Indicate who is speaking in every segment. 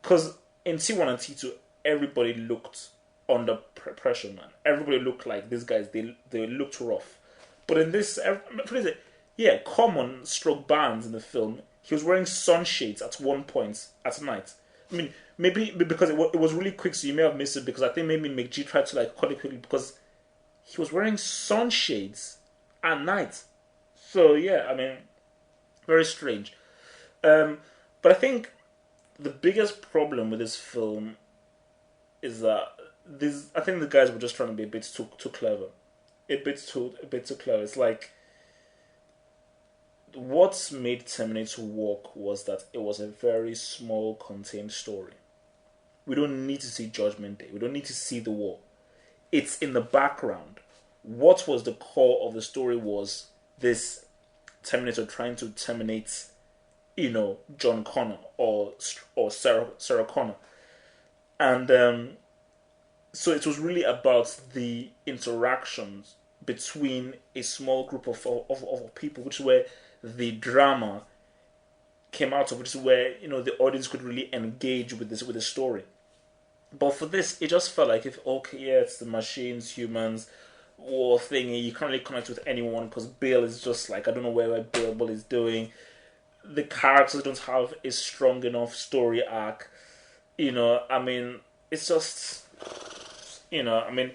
Speaker 1: because in T1 and T2, everybody looked under pressure, man. Everybody looked like these guys. They looked rough. But in this, yeah, Common struck Barnes in the film. He was wearing sunshades at one point at night. I mean, maybe because it was really quick, so you may have missed it, because I think maybe McG tried to like cut it quickly because he was wearing sunshades at night. So yeah, I mean, very strange. But I think the biggest problem with this film is that I think the guys were just trying to be a bit too clever, a bit too clever. It's like what made Terminator work was that it was a very small, contained story. We don't need to see Judgment Day. We don't need to see the war. It's in the background. What was the core of the story was this Terminator trying to terminate, John Connor or Sarah Connor, and so it was really about the interactions between a small group of people, which is where the drama came out of, which is where the audience could really engage with the story. But for this, it just felt like it's the machines, humans, war thingy. You can't really connect with anyone because Bale is just like, I don't know where Bale is doing. The characters don't have a strong enough story arc. I mean, it's just, I mean,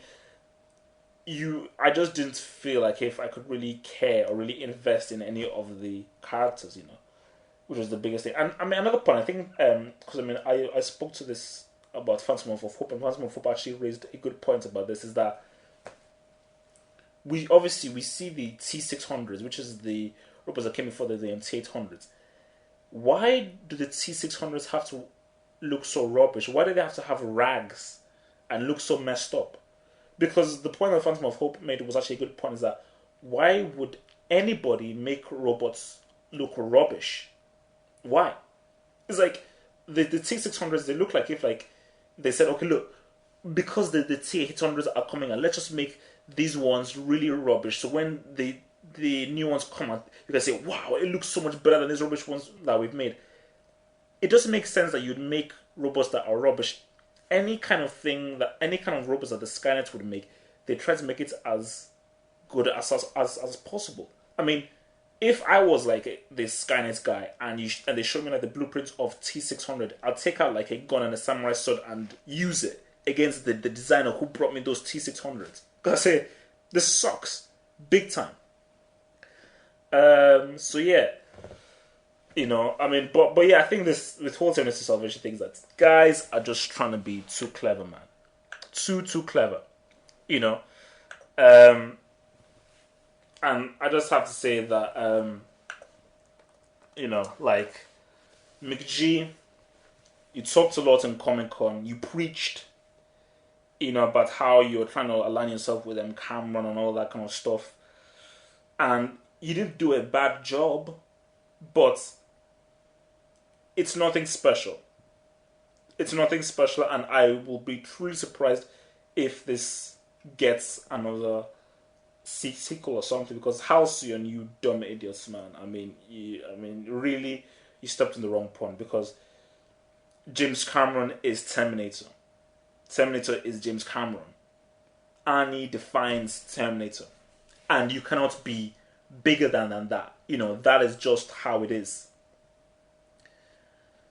Speaker 1: I just didn't feel like if I could really care or really invest in any of the characters, which was the biggest thing. And I mean, another point, I think, because I spoke to this about Phantom of Hope, and Phantom of Hope actually raised a good point about this, is that we see the T600s, which is the robots that came before the MT800s. Why do the T600s have to look so rubbish? Why do they have to have rags and look so messed up? Because the point that Phantom of Hope made was actually a good point, is that why would anybody make robots look rubbish? Why? It's like the T600s, they look like if like they said, okay, look, because the T800s are coming and let's just make these ones really rubbish. So when the new ones come out, you can say, wow, it looks so much better than these rubbish ones that we've made. It doesn't make sense that you'd make robots that are rubbish. Any kind of robots that the Skynet would make, they try to make it as good as possible. I mean, if I was like the Skynet guy and they showed me like the blueprint of T600, I'd take out like a gun and a samurai sword and use it against the designer who brought me those T600s. Because I say, this sucks. Big time. So yeah. I mean, but yeah, I think this with whole Terminator Salvation things that guys are just trying to be too clever, man. Too clever. And I just have to say that like McG, you talked a lot in Comic-Con, you preached, about how you're trying to align yourself with Cameron and all that kind of stuff. And you didn't do a bad job, but it's nothing special. It's nothing special, and I will be truly surprised if this gets another sequel or something. Because Halcyon, you dumb idiots, man. I mean, really, you stepped in the wrong pond. Because James Cameron is Terminator. Terminator is James Cameron. Arnie defines Terminator, and you cannot be bigger than that. That is just how it is.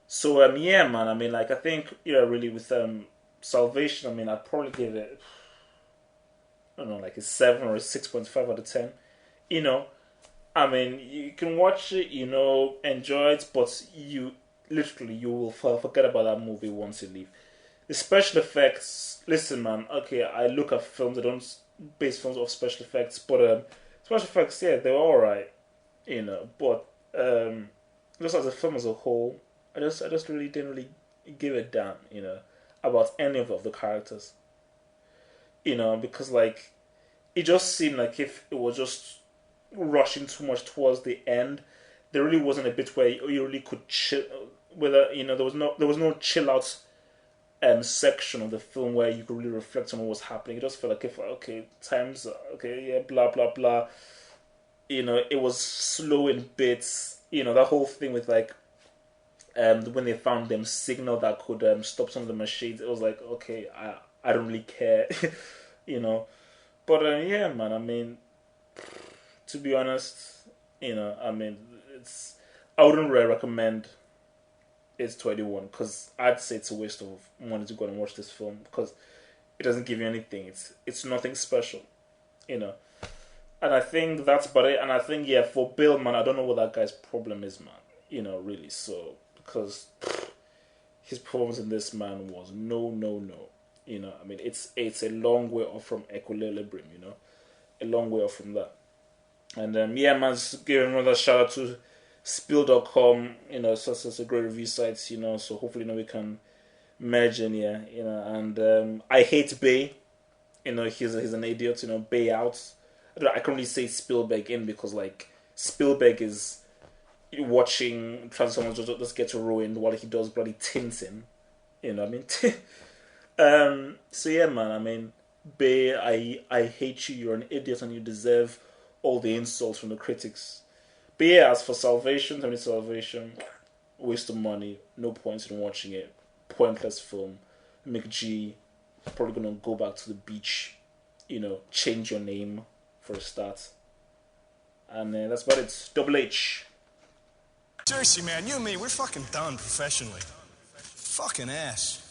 Speaker 1: So yeah, man. I mean, like, I think really with Salvation, I mean, I'd probably give it, I don't know, like a 7 or a 6.5 out of 10. I mean, you can watch it, enjoy it, but you will forget about that movie once you leave. The special effects, listen, man. Okay, I look at films. I don't base films off special effects, but special effects, yeah, they were alright, But just as a film as a whole, I just really didn't really give a damn, about any of the characters. Because like it just seemed like if it was just rushing too much towards the end, there really wasn't a bit where you really could chill. Whether there was no chill out section of the film where you could really reflect on what was happening. It just felt like times yeah, blah blah blah. It was slow in bits. That whole thing with like when they found them signal that could stop some of the machines, it was like, okay, I don't really care, you know. But yeah, man. I mean, to be honest, I mean, I wouldn't really recommend it to anyone because I'd say it's a waste of money to go and watch this film because it doesn't give you anything. It's nothing special, you know. And I think that's about it. And I think, yeah, for Bale, man, I don't know what that guy's problem is, man. Really. So, because his performance in this, man, was no, no, no. I mean, it's a long way off from equilibrium, a long way off from that. And yeah, man, just giving another shout out to Spill.com, such a great review site, so hopefully, we can merge in, yeah, and I hate Bay, he's an idiot, Bay out. I can't really say Spielberg in because, like, Spielberg is watching Transformers just get ruined while he does bloody Tintin, I mean, so yeah, man, I mean, Bay, I hate you, you're an idiot and you deserve all the insults from the critics. But yeah, as for Salvation, waste of money, no point in watching it, pointless film. McG, probably gonna go back to the beach, change your name for a start. And that's about it. Double H.
Speaker 2: Seriously, man, you and me, we're fucking done professionally. Fucking ass.